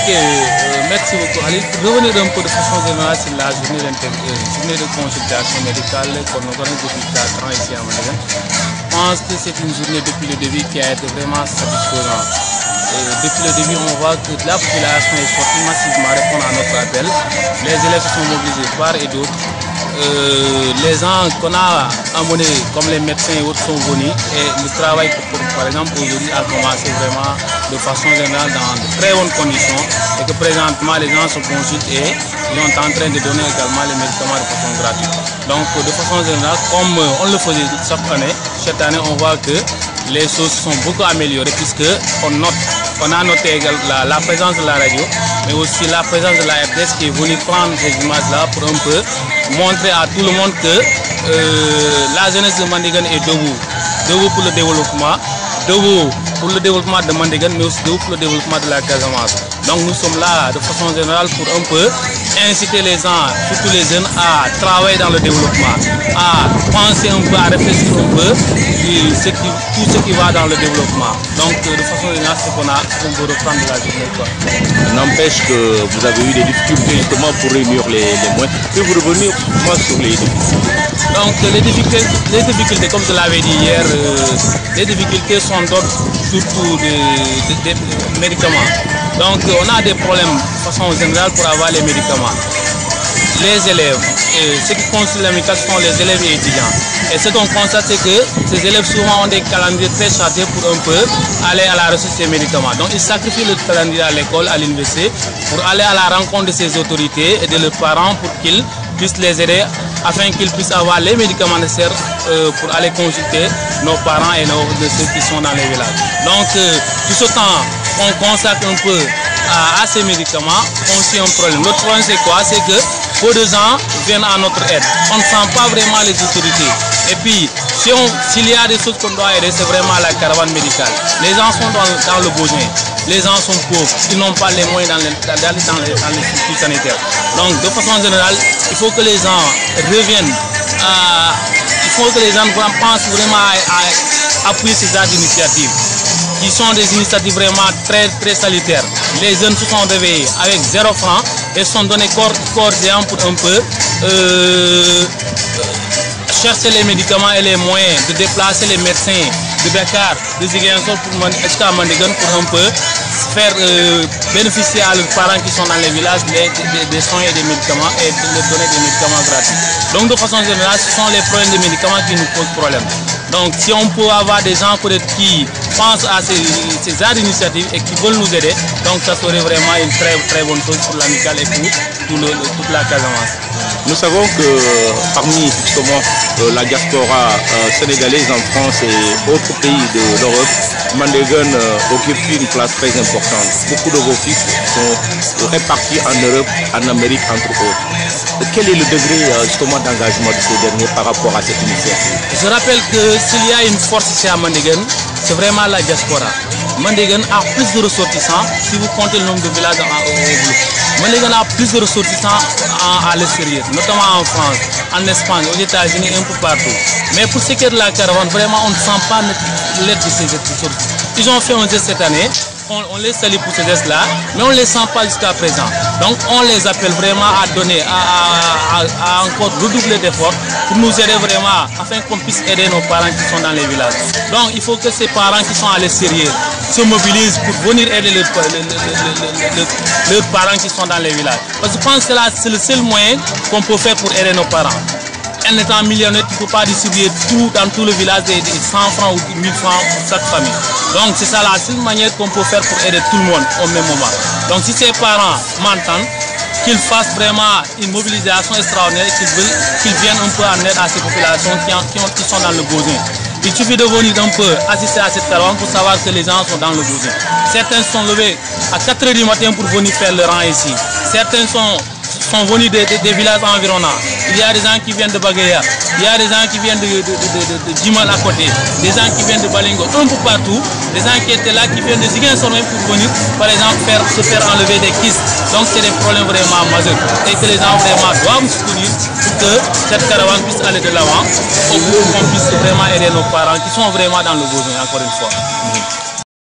Merci beaucoup Ali. Pour revenir un peu de façon générale sur la journée de consultation médicale qu'on organise depuis 4 ans ici à Mandégan, je pense que c'est une journée depuis le début qui a été vraiment satisfaisante. Depuis le début, on voit que la population est sortie massivement répondre à notre appel. Les élèves se sont mobilisés par et d'autres. Les gens qu'on a amenés, comme les médecins et autres, sont venus et le travail, par exemple, aujourd'hui a commencé vraiment de façon générale dans de très bonnes conditions et que présentement les gens se consultent et ils sont en train de donner également les médicaments de façon gratuite. Donc de façon générale, comme on le faisait chaque année, cette année on voit que les choses sont beaucoup améliorées puisque on a noté également la présence de la radio, mais aussi la présence de la RTS qui est venue prendre ces images-là pour un peu montrer à tout le monde que la jeunesse de Mandégan est debout pour le développement, debout pour le développement de Mandégan, mais aussi debout pour le développement de la Casamance. Donc nous sommes là de façon générale pour un peu inciter les gens, surtout les jeunes, à travailler dans le développement, à penser un peu, à réfléchir un peu sur tout ce qui va dans le développement. Donc de façon générale, c'est qu'on peut reprendre la journée. N'empêche que vous avez eu des difficultés justement pour réunir les moyens. Pouvez-vous revenir sur les difficultés? Donc les difficultés, comme je l'avais dit hier, les difficultés sont d'ordre surtout des médicaments. Donc on a des problèmes de façon générale pour avoir les médicaments. Les élèves, ce qui constitue l'amicale sont les élèves et étudiants. Et ce qu'on constate, c'est que ces élèves souvent ont des calendriers très chargés pour un peu aller à la recherche des médicaments. Donc ils sacrifient le calendrier à l'école, à l'université, pour aller à la rencontre de ces autorités et de leurs parents pour qu'ils puissent les aider afin qu'ils puissent avoir les médicaments nécessaires pour aller consulter nos parents et ceux qui sont dans les villages. Donc tout ce temps qu'on constate un peu à ces médicaments, on suit un problème. L'autre problème c'est quoi? C'est que peu de gens viennent à notre aide. On ne sent pas vraiment les autorités. Et puis, s'il y a des choses qu'on doit aider, c'est vraiment la caravane médicale. Les gens sont dans le besoin. Les gens sont pauvres. Ils n'ont pas les moyens d'aller dans les structures sanitaires. Donc, de façon générale, il faut que les gens reviennent. Il faut que les gens pensent vraiment à appuyer ces initiatives, qui sont des initiatives vraiment très, très salutaires. Les jeunes se sont réveillés avec 0 francs et se sont donnés corps géant pour un peu chercher les médicaments et les moyens de déplacer les médecins de Dakar, de Ziguinchor jusqu'à Mandégan pour un peu faire bénéficier à leurs parents qui sont dans les villages des soins et des médicaments et de leur donner des médicaments gratuits. Donc de façon générale, ce sont les problèmes des médicaments qui nous posent problème. Donc si on peut avoir des gens qui pensent à ces initiatives et qui veulent nous aider, donc ça serait vraiment une très très bonne chose pour l'amicale et pour toute la Casamance. Nous savons que parmi justement la diaspora sénégalaise en France et autres pays de l'Europe, Mandégan occupe une place très importante. Beaucoup de vos fils sont répartis en Europe, en Amérique entre autres. Quel est le degré justement d'engagement de ces derniers par rapport à cette initiative? Je rappelle que s'il y a une force ici à Mandégan, c'est vraiment la diaspora. Mandégan a plus de ressortissants si vous comptez le nombre de villages au groupe. Mandégan a plus de ressortissants à l'extérieur, notamment en France, en Espagne, aux États-Unis, un peu partout. Mais pour ce qui est de la caravane, vraiment on ne sent pas l'aide de ces ressortissants. Ils ont fait un geste cette année. On les salue pour ce geste-là, mais on ne les sent pas jusqu'à présent. Donc on les appelle vraiment à donner, à encore redoubler d'efforts pour nous aider vraiment, afin qu'on puisse aider nos parents qui sont dans les villages. Donc il faut que ces parents qui sont à l'extérieur se mobilisent pour venir aider leurs parents qui sont dans les villages. Parce que je pense que c'est le seul moyen qu'on peut faire pour aider nos parents. En étant millionnaire, tu ne peux pas distribuer tout dans tout le village des 100 francs ou 1000 francs pour chaque famille. Donc c'est ça la seule manière qu'on peut faire pour aider tout le monde au même moment. Donc si ces parents m'entendent, qu'ils fassent vraiment une mobilisation extraordinaire et qu'ils viennent un peu en aide à ces populations qui sont dans le besoin. Il suffit de venir un peu assister à cette caravane pour savoir que les gens sont dans le besoin. Certains sont levés à 4 h du matin pour venir faire le rang ici. Certains sont venus des villages environnants. Il y a des gens qui viennent de Bagaya, il y a des gens qui viennent de Djimal à côté, des gens qui viennent de Balingo, un peu partout, des gens qui étaient là, qui viennent de Ziguinchor même pour venir, par exemple, se faire enlever des kystes. Donc c'est des problèmes vraiment majeurs et que les gens vraiment doivent nous soutenir pour que cette caravane puisse aller de l'avant, pour qu'on puisse vraiment aider nos parents qui sont vraiment dans le besoin, encore une fois.